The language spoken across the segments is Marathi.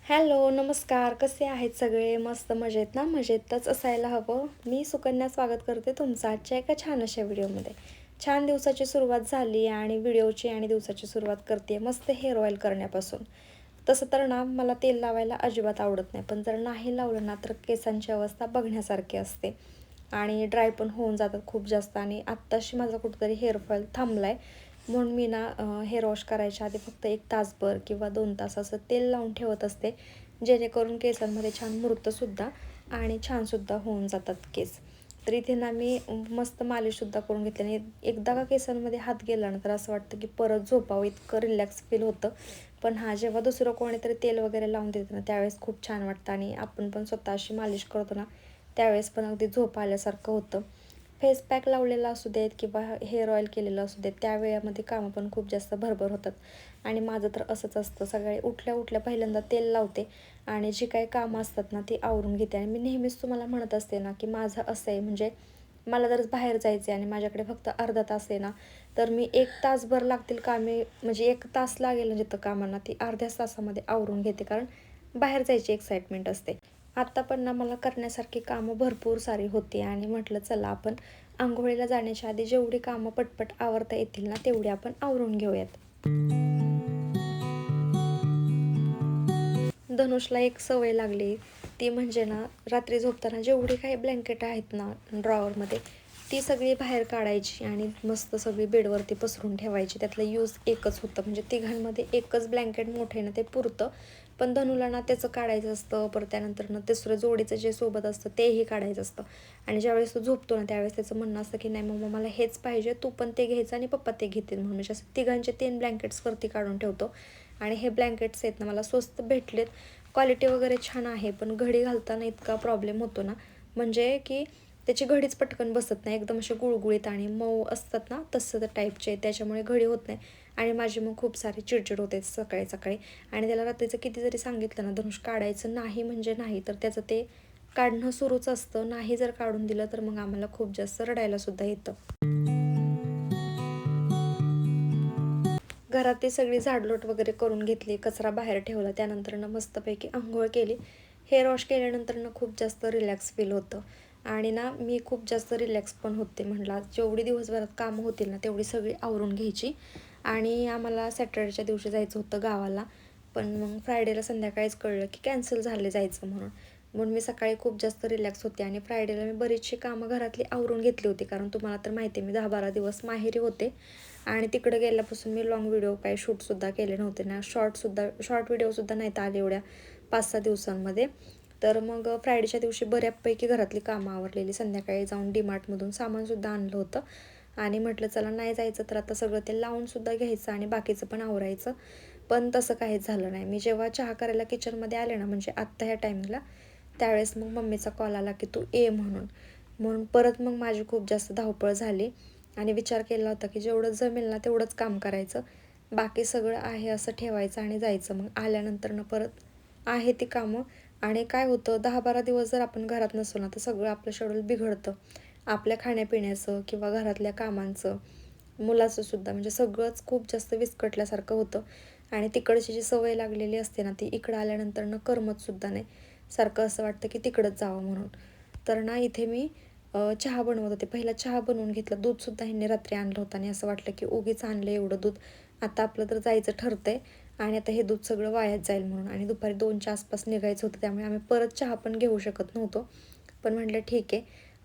हॅलो, नमस्कार. कसे आहेत सगळे? मस्त मजेत ना? मजेतच असायला हवं. मी सुकन्या स्वागत करते तुमचं आजच्या एका छान अशा व्हिडिओमध्ये. छान दिवसाची सुरुवात झाली आणि व्हिडिओची आणि दिवसाची सुरुवात करते मस्त हेअर ऑइल करण्यापासून. तसं तर ना मला तेल लावायला अजिबात आवडत नाही, पण जर नाही लावलं ना तर केसांची अवस्था बघण्यासारखी असते आणि ड्राय पण होऊन जातात खूप जास्त. आणि आत्ताशी माझा कुठेतरी हेअरफॉल थांबला आहे, म्हणून मी ना हेअर वॉश करायच्या आधी फक्त 1 तासभर किंवा 2 तास असं तेल लावून ठेवत असते, जेणेकरून केसांमध्ये छान मुरतंसुद्धा आणि छानसुद्धा होऊन जातात केस. तर इथे ना मी मस्त मालिशसुद्धा करून घेतली आणि एकदा का केसांमध्ये हात गेला ना तर असं वाटतं की परत झोपावं, इतकं रिलॅक्स फील होतं. पण हां, जेव्हा दुसरं कोणीतरी तेल वगैरे लावून देतं ना त्यावेळेस खूप छान वाटतं आणि आपण पण स्वतः अशी मालिश करतो ना त्यावेळेस पण अगदी झोप आल्यासारखं होतं. फेस पॅक लावलेला असू देत किंवा हेअर ऑइल केलेलं असू देत, त्या वेळामध्ये कामं पण खूप जास्त भरभर होतात. आणि माझं तर असंच असतं, सकाळी उठल्या उठल्या पहिल्यांदा तेल लावते आणि जी काही कामं असतात ना ती आवरून घेते. आणि मी नेहमीच तुम्हाला म्हणत असते ना की माझं असं आहे, म्हणजे मला जर बाहेर जायचं आहे आणि माझ्याकडे फक्त अर्धा तास आहे ना, तर मी 1 तासभर लागतील कामे, म्हणजे 1 तास लागेल जिथं कामांना ती अर्ध्याच तासामध्ये आवरून घेते, कारण बाहेर जायची एक्साइटमेंट असते. आत्ता पण ना मला करण्यासारखी कामं भरपूर सारी होती आणि म्हटलं चला आपण अंघोळीला जाण्याच्या आधी जेवढी कामं पटपट आवरता येतील ना तेवढी आपण आवरून घेऊयात. धनुषला एक सवय लागली, ती म्हणजे ना रात्री झोपताना जेवढी काही ब्लँकेट आहेत ना ड्रॉवरमध्ये ती सगळी बाहेर काढायची आणि मस्त सगळी बेडवरती पसरून ठेवायची. त्यातलं यूज एकच होतं, म्हणजे तिघांमध्ये एकच ब्लँकेट मोठं आहे ना ते पुरतं. पण धनुला ना त्याचं काढायचं असतं, परत त्यानंतर ना तिसरं जोडीचं जे सोबत असतं तेही काढायचं असतं. आणि ज्यावेळेस तो झोपतो ना त्यावेळेस त्याचं म्हणणं असतं की नाही मम्मा मला हेच पाहिजे, तू पण ते घ्यायचं आणि पप्पा ते घेतील म्हणून. म्हणजे असं तिघांचे 3 ब्लँकेट्स वरती काढून ठेवतो. आणि हे ब्लँकेट्स आहेत ना मला स्वस्त भेटलेत, क्वालिटी वगैरे छान आहे, पण घडी घालताना इतका प्रॉब्लेम होतो ना, म्हणजे की त्याची घडीच पटकन बसत नाही. एकदम असे गुळगुळीत आणि मऊ असतात ना तसं टाईपचे, त्याच्यामुळे घडी होत नाही आणि माझी मग खूप सारी चिडचिड होते सकाळी सकाळी. आणि त्याला रात्रीचं किती जरी सांगितलं ना धनुष काढायचं नाही म्हणजे नाही, तर त्याचं ते काढणं सुरूच असतं. नाही जर काढून दिलं तर मग आम्हाला खूप जास्त रडायलासुद्धा येतं. घरात ती सगळी झाडलोट वगैरे करून घेतली, कचरा बाहेर ठेवला, त्यानंतरनं मस्तपैकी अंघोळ केली. हेअर वॉश केल्यानंतरनं खूप जास्त रिलॅक्स फील होतं आणि ना मी खूप जास्त रिलॅक्स पण होते. म्हटलं जेवढी दिवसभरात कामं होतील ना तेवढी सगळी आवरून घ्यायची. आणि आम्हाला सॅटर्डेच्या दिवशी जायचं होतं गावाला, पण मग फ्रायडेला संध्याकाळीच कळलं की कॅन्सल झाले जायचं म्हणून. म्हणून मी सकाळी खूप जास्त रिलॅक्स होते आणि फ्रायडेला मी बरीचशी कामं घरातली आवरून घेतली होती, कारण तुम्हाला तर माहिती आहे मी 10-12 दिवस माहेरी होते आणि तिकडे गेल्यापासून मी लाँग व्हिडिओ काही शूटसुद्धा केले नव्हते ना, शॉर्ट व्हिडिओसुद्धा नाहीत आले एवढ्या 5-6 दिवसांमध्ये. तर मग फ्रायडेच्या दिवशी बऱ्यापैकी घरातली कामं आवरलेली. संध्याकाळी जाऊन डीमार्टमधून सामानसुद्धा आणलं होतं आणि म्हटलं चला नाही जायचं तर आता सगळं ते लावूनसुद्धा घ्यायचं आणि बाकीचं पण आवरायचं. पण तसं काहीच झालं नाही. मी जेव्हा चहा करायला किचनमध्ये आले ना, म्हणजे आत्ता ह्या टायमिंगला, त्यावेळेस मग मम्मीचा कॉल आला की तू ये म्हणून. म्हणून परत मग माझी खूप जास्त धावपळ झाली आणि विचार केला होता की जेवढं जमेल ना तेवढंच काम करायचं, बाकी सगळं आहे असं ठेवायचं आणि जायचं. मग आल्यानंतरनं परत आहे ती कामं. आणि काय होतं 10-12 दिवस जर आपण घरात नसलो ना तर सगळं आपलं शेड्यूल बिघडतं. आपल्या खाण्यापिण्याचं किंवा घरातल्या कामांचं, मुलाचं सुद्धा, म्हणजे सगळंच खूप जास्त विस्कटल्यासारखं होतं. आणि तिकडची जी सवय लागलेली असते ना ती इकडं आल्यानंतरनं करमतसुद्धा नाही. सारखं असं वाटतं की तिकडंच जावं म्हणून. तर ना इथे मी चहा बनवत होते. पहिला चहा बनवून घेतला. दूधसुद्धा ह्यांनी रात्री आणलं होतं आणि असं वाटलं की उगीच आणलं एवढं दूध. आता आपलं तर जायचं ठरतंय आणि आता हे दूध सगळं वायाच जाईल म्हणून. आणि दुपारी 2च्या आसपास निघायचं होतं, त्यामुळे आम्ही परत चहा पण घेऊ शकत नव्हतो. पण म्हटलं ठीक आहे,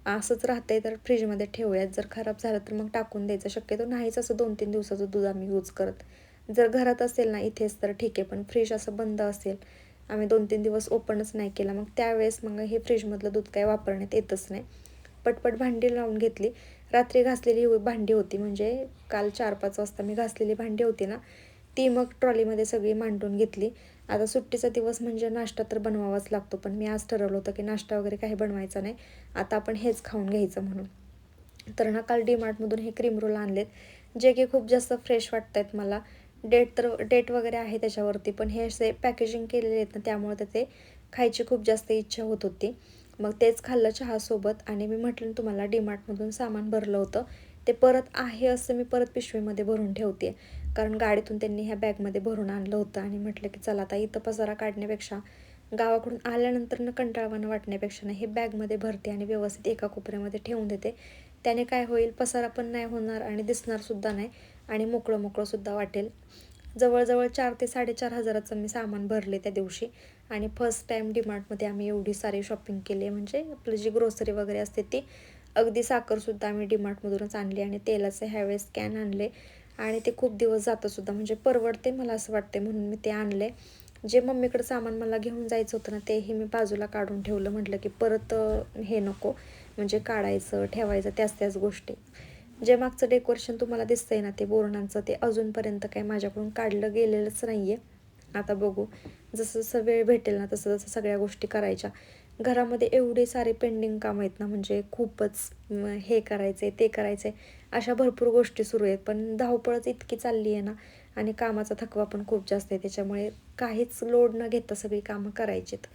असंच राहतंय तर फ्रीजमध्ये ठेवूयात. जर खराब झालं तर मग टाकून द्यायचं. शक्यतो नाहीच असं 2-3 दिवसाचं दूध आम्ही यूज करत. जर घरात असेल ना इथेच तर ठीक आहे, पण फ्रीज असं बंद असेल, आम्ही 2-3 दिवस ओपनच नाही केला, मग त्यावेळेस मग हे फ्रीजमधलं दूध काही वापरण्यात येतच नाही. पटपट भांडी लावून घेतली. रात्री घासलेली भांडी होती, म्हणजे काल 4-5 वाजता मी घासलेली भांडी होती ना ती मग ट्रॉलीमध्ये सगळी मांडून घेतली. आता सुट्टीचा दिवस म्हणजे नाश्ता तर बनवावाच लागतो, पण मी आज ठरवलं होतं की नाश्ता वगैरे काही बनवायचा नाही, आता आपण हेच खाऊन घ्यायचं म्हणून. तर ना काल डीमार्टमधून हे क्रीम रोल आणलेत, जे की खूप जास्त फ्रेश वाटत आहेत मला. डेट वगैरे आहे त्याच्यावरती, पण हे असे पॅकेजिंग केलेले आहेत ना त्यामुळे तर ते खायची खूप जास्त इच्छा होत होती. मग तेच खाल्लं चहासोबत. आणि मी म्हटलं ना तुम्हाला डीमार्टमधून सामान भरलं होतं, ते परत आहे असं मी परत पिशवीमध्ये भरून ठेवते. कारण गाडीतून त्यांनी ह्या बॅगमध्ये भरून आणलं होतं आणि म्हटलं की चला आता इथं पसारा काढण्यापेक्षा गावाकडून आल्यानंतर कंटाळवाणं वाटण्यापेक्षा हे बॅगमध्ये भरते आणि व्यवस्थित एका कोपऱ्यामध्ये ठेवून देते. त्याने काय होईल, पसारा पण नाही होणार आणि दिसणारसुद्धा नाही आणि मोकळं मोकळंसुद्धा वाटेल. जवळजवळ 4 ते 4.5 हजाराचं मी सामान भरले त्या दिवशी आणि फर्स्ट टाईम डीमार्टमध्ये आम्ही एवढी सारी शॉपिंग केली. म्हणजे आपली जी ग्रोसरी वगैरे असते ती, अगदी साखरसुद्धा आम्ही डीमार्टमधूनच आणली आणि तेलाचे ह्यावेळेस कॅन आणले आणि ते खूप दिवस जातंसुद्धा, म्हणजे परवडते मला असं वाटते म्हणून मी ते आणले. जे मम्मीकडे सामान मला घेऊन जायचं होतं ना, तेही मी बाजूला काढून ठेवलं. म्हटलं की परत हे नको, म्हणजे काढायचं ठेवायचं त्याच गोष्टी. जे मागचं डेकोरेशन तुम्हाला दिसतंय ना ते बोरणांचं, ते अजूनपर्यंत काही माझ्याकडून काढलं गेलेलंच नाही आहे. आता बघू, जसं जसं वेळ भेटेल ना तसं तसं सगळ्या गोष्टी करायच्या. घरामध्ये एवढे सारे पेंडिंग कामं आहेत ना, म्हणजे खूपच हे करायचं आहे ते करायचं आहे, अशा भरपूर गोष्टी सुरू आहेत. पण धावपळच इतकी चालली आहे ना आणि कामाचा थकवा पण खूप जास्त आहे, त्याच्यामुळे काहीच लोड न घेता सगळी कामं करायचीत.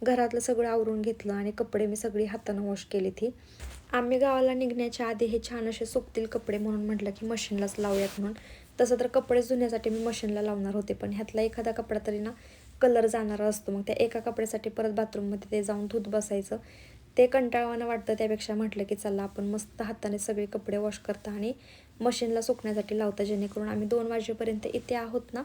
घरातलं सगळं आवरून घेतलं आणि कपडे मी सगळी हातानं वॉश केली ती. आम्ही गावाला निघण्याच्या आधी हे छान असे सुकतील कपडे म्हणून म्हटलं की मशीनलाच लावूयात म्हणून. तसं तर कपडे धुण्यासाठी मी मशीनला लावणार होते, पण ह्यातला एखादा कपडा तरी ना कलर जाणारा असतो. मग त्या एका कपड्यासाठी परत बाथरूममध्ये ते जाऊन धुत बसायचं, ते कंटाळवाणं वाटतं. त्यापेक्षा म्हटलं की चला आपण मस्त हाताने सगळे कपडे वॉश करता आणि मशीनला सुकण्यासाठी लावता, जेणेकरून आम्ही 2 वाजेपर्यंत इथे आहोत ना,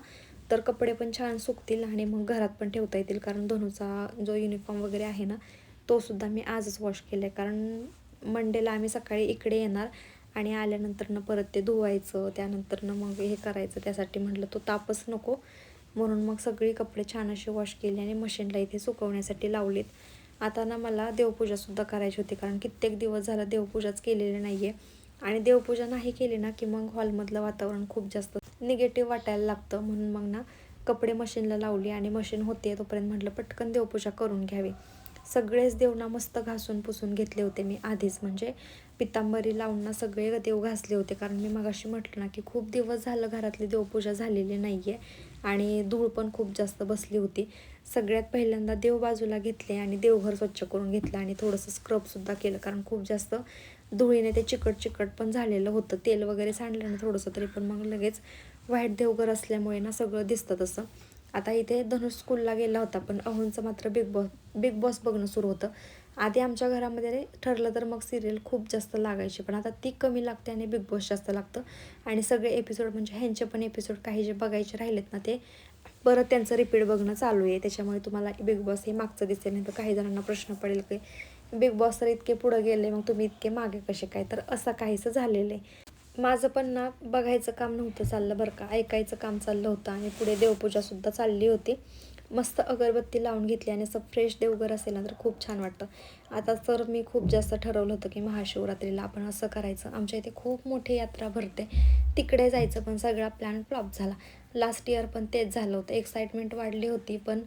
तर कपडे पण छान सुकतील आणि मग घरात पण ठेवता येतील. कारण धनुचा जो युनिफॉर्म वगैरे आहे ना, तो सुद्धा मी आजच वॉश केला आहे. कारण मंडेला आम्ही सकाळी इकडे येणार आणि आल्यानंतरनं परत ते धुवायचं, त्यानंतरनं मग हे करायचं. त्यासाठी म्हटलं तो तापच नको, म्हणून मग सगळी कपडे छान असे वॉश केले आणि मशीनला इथे सुकवण्यासाठी लावलीत. आता ना मला देवपूजासुद्धा करायची होती, कारण कित्येक दिवस झालं देवपूजाच केलेली नाही आहे आणि देवपूजा नाही केली ना की मग हॉलमधलं वातावरण खूप जास्त निगेटिव्ह वाटायला लागतं. म्हणून मग ना कपडे मशीनला लावली आणि मशीन होते तोपर्यंत म्हटलं पटकन देवपूजा करून घ्यावी. सगळेच देव ना मस्त घासून पुसून घेतले होते मी आधीच, म्हणजे पितांबरी लावून ना सगळे देव घासले होते. कारण मी मगाशी म्हटलं ना की खूप दिवस झालं घरातली देवपूजा झालेली नाही आहे आणि धूळ पण खूप जास्त बसली होती. सगळ्यात पहिल्यांदा देव बाजूला घेतले आणि देवघर स्वच्छ करून घेतलं आणि थोडंसं स्क्रबसुद्धा केलं, कारण खूप जास्त धुळीने ते चिकट पण झालेलं होतं. तेल वगैरे सांडलं ना थोडंसं तरी पण मग लगेच व्हाईट देवघर असल्यामुळे ना सगळं दिसतं तसं. आता इथे धनुष स्कूलला गेला होता, पण अहोंचं मात्र बिग बॉस बघणं सुरू होतं. आधी आमच्या घरामध्ये ठरलं तर मग सिरियल खूप जास्त लागायची, पण आता ती कमी लागते आणि बिग बॉस जास्त लागतं. आणि सगळे एपिसोड, म्हणजे ह्यांचे पण एपिसोड काही जे बघायचे राहिलेत ना ते परत त्यांचं रिपीट बघणं चालू आहे. त्याच्यामुळे तुम्हाला बिग बॉस हे मागचं दिसेल, नाही तर काही जणांना प्रश्न पडेल की बिग बॉस तर इतके पुढं गेले, मग तुम्ही इतके मागे कसे काय? तर असं काहीसं झालेलं आहे. माझं पण ना बघायचं काम नव्हतं चाललं बरं का, ऐकायचं काम चाललं होतं आणि पुढे देवपूजासुद्धा चालली होती. मस्त अगरबत्ती लावून घेतली आणि असं फ्रेश देवघर असेल ना तर खूप छान वाटतं. आता तर मी खूप जास्त ठरवलं होतं की महाशिवरात्रीला आपण असं करायचं. आमच्या इथे खूप मोठी यात्रा भरते, तिकडे जायचं, पण सगळा प्लॅन फ्लॉप झाला. लास्ट इयर पण तेच झालं होतं. एक्साइटमेंट वाढली होती, पण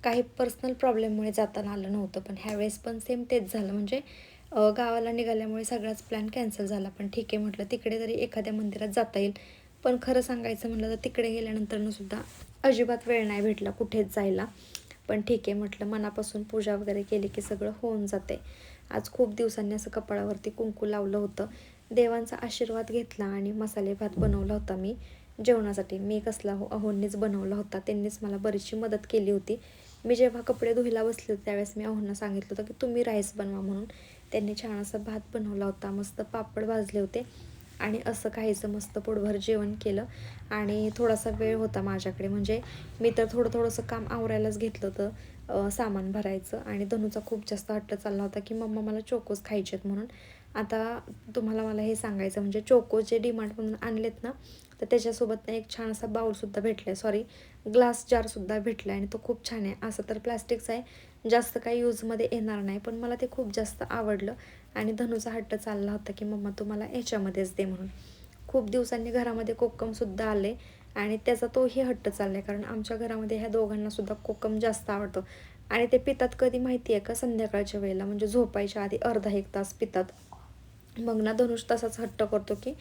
काही पर्सनल प्रॉब्लेममुळे जाताना आलं नव्हतं. पण ह्यावेळेस पण सेम तेच झालं, म्हणजे गावाला निघाल्यामुळे सगळाच प्लॅन कॅन्सल झाला. पण ठीक आहे म्हटलं, तिकडे तरी एखाद्या मंदिरात जाता येईल. पण खरं सांगायचं म्हटलं तर तिकडे गेल्यानंतरनं सुद्धा अजिबात वेळ नाही भेटला कुठेच जायला. पण ठीक आहे म्हटलं, मनापासून पूजा वगैरे केली की सगळं होऊन जाते. आज खूप दिवसांनी असं कपाळावरती कुंकू लावलं होतं, देवांचा आशीर्वाद घेतला आणि मसाले भात बनवला होता मी जेवणासाठी. मी कसला अहोंनीच बनवला होता, त्यांनीच मला बरीचशी मदत केली होती. मी जेव्हा कपडे धुयला बसले होते त्यावेळेस मी अहोंना सांगितलं होतं की तुम्ही राईस बनवा म्हणून. त्यांनी छान असा भात बनवला होता, मस्त पापड भाजले होते आणि असं काहीचं मस्त पोटभर जेवण केलं. आणि थोडासा वेळ होता माझ्याकडे, म्हणजे मी तर थोडंसं काम आवरायलाच घेतलं होतं, सामान भरायचं. आणि धनुचा खूप जास्त हट्ट चालला होता की मम्मा मला चोकोज खायचे आहेत म्हणून. आता तुम्हाला मला हे सांगायचं, म्हणजे चोकोज जे डीमार्टमधून आणलेत ना, तर त्याच्यासोबत ना एक छान असा बाऊलसुद्धा भेटला आहे, सॉरी ग्लास जारसुद्धा भेटला आहे आणि तो खूप छान आहे. असं तर प्लॅस्टिकचा आहे, जास्त काही यूजमध्ये येणार नाही, पण मला ते खूप जास्त आवडलं. आणि धनुचा हट्ट चालला होता की मम्मा तू मला याच्यामध्येच दे म्हणून. खूप दिवसांनी घरामध्ये कोकमसुद्धा आले आणि त्याचा तोही हट्ट चालला आहे, कारण आमच्या घरामध्ये ह्या दोघांनासुद्धा कोकम जास्त आवडतं. आणि ते पितात कधी माहिती आहे का? संध्याकाळच्या वेळेला, म्हणजे झोपायच्या आधी अर्धा एक तास पितात. मग ना धनुष तसाच हट्ट करतो की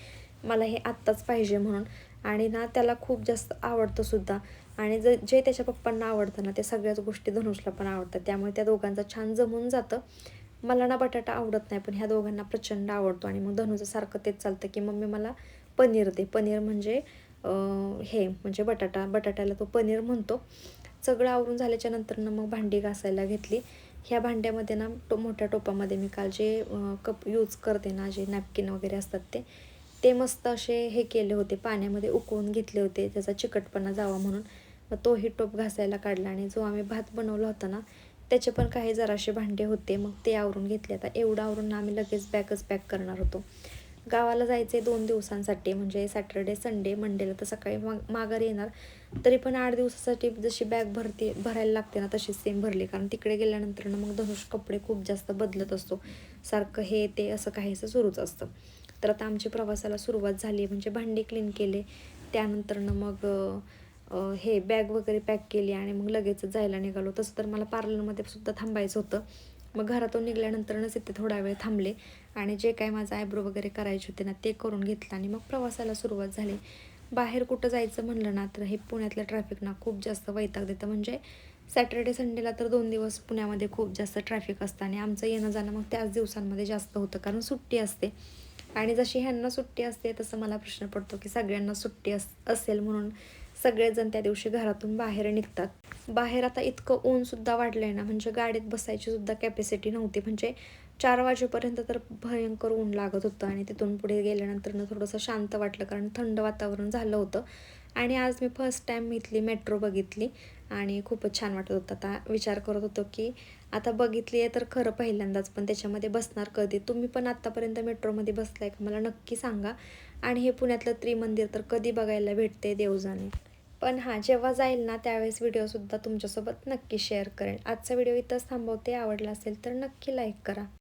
मला हे आत्ताच पाहिजे म्हणून. आणि ना त्याला खूप जास्त आवडतं सुद्धा. आणि जे त्याच्या पप्पांना आवडतं ना ते सगळ्याच गोष्टी धनुषला पण आवडतात, त्यामुळे त्या दोघांचं छान जमून जातं. मला ना बटाटा आवडत नाही, पण ह्या दोघांना प्रचंड आवडतो. आणि मग धनुचं सारखं तेच चालतं की मम्मी मला पनीर दे. पनीर म्हणजे हे म्हणजे बटाट्याला तो पनीर म्हणतो. सगळं आवरून झाल्याच्या नंतरनं मग भांडी घासायला घेतली. ह्या भांड्यामध्ये ना मोठ्या टोपामध्ये मी काल जे कप यूज करते ना, जे नॅपकिन वगैरे असतात ते मस्त असे हे केले होते, पाण्यामध्ये उकळून घेतले होते त्याचा चिकटपणा जावा म्हणून. मग तोही टोप घासायला काढला आणि जो आम्ही भात बनवला होता ना त्याचे पण काही जराशे भांडे होते, मग ते आवरून घेतले. आता एवढं आवरून आम्ही लगेच बॅगच पॅक करणार होतो. गावाला जायचे 2 दिवसांसाठी, म्हणजे सॅटर्डे संडे, मंडेला तर सकाळी माघारी येणार. तरी पण 8 दिवसासाठी जशी बॅग भरायला लागते ना तशी सेम भरली, कारण तिकडे गेल्यानंतर ना मग धनुष कपडे खूप जास्त बदलत असतो, सारखं हे ते असं काहीसं सुरूच असतं. तर आता आमची प्रवासाला सुरुवात झाली, म्हणजे भांडी क्लीन केले, त्यानंतरनं मग हे बॅग वगैरे पॅक केली आणि मग लगेचच जायला निघालो. तसं तर मला पार्लरमध्ये सुद्धा थांबायचं होतं. मग घरातून निघाल्यानंतरच इथे थोडा वेळ थांबले आणि जे काय माझं आयब्रो वगैरे करायचे होते ना ते करून घेतलं आणि मग प्रवासाला सुरुवात झाली. बाहेर कुठं जायचं म्हणलं ना तर हे पुण्यातलं ट्रॅफिक ना खूप जास्त वैताग देतं. म्हणजे सॅटर्डे संडेला तर 2 दिवस पुण्यामध्ये खूप जास्त ट्रॅफिक असतं आणि आमचं येणं जाणं मग त्याच दिवसांमध्ये जास्त होतं, कारण सुट्टी असते. आणि जशी ह्यांना सुट्टी असते तसं मला प्रश्न पडतो की सगळ्यांना सुट्टी असेल म्हणून सगळेजण त्या दिवशी घरातून बाहेर निघतात. बाहेर आता इतकं ऊनसुद्धा वाढलं आहे ना, म्हणजे गाडीत बसायची सुद्धा कॅपॅसिटी नव्हती. म्हणजे 4 वाजेपर्यंत तर भयंकर ऊन लागत होतं आणि तिथून पुढे गेल्यानंतरनं थोडंसं शांत वाटलं, कारण थंड वातावरण झालं होतं. आणि आज मी फर्स्ट टाईम इथली मेट्रो बघितली आणि खूपच छान वाटत होतं. आता विचार करत होतो की आता बघितली आहे तर खरं पहिल्यांदाच, पण त्याच्यामध्ये बसणार कधी. तुम्ही पण आत्तापर्यंत मेट्रोमध्ये बसलाय का मला नक्की सांगा. आणि हे पुण्यातलं त्रिमंदिर तर कधी बघायला भेटते देव जाणे. पण हां, जेव्हा जाईल ना त्यावेळेस व्हिडिओसुद्धा तुमच्यासोबत नक्की शेअर करेन. आजचा व्हिडिओ इथंच थांबवते. आवडला असेल तर नक्की लाईक करा.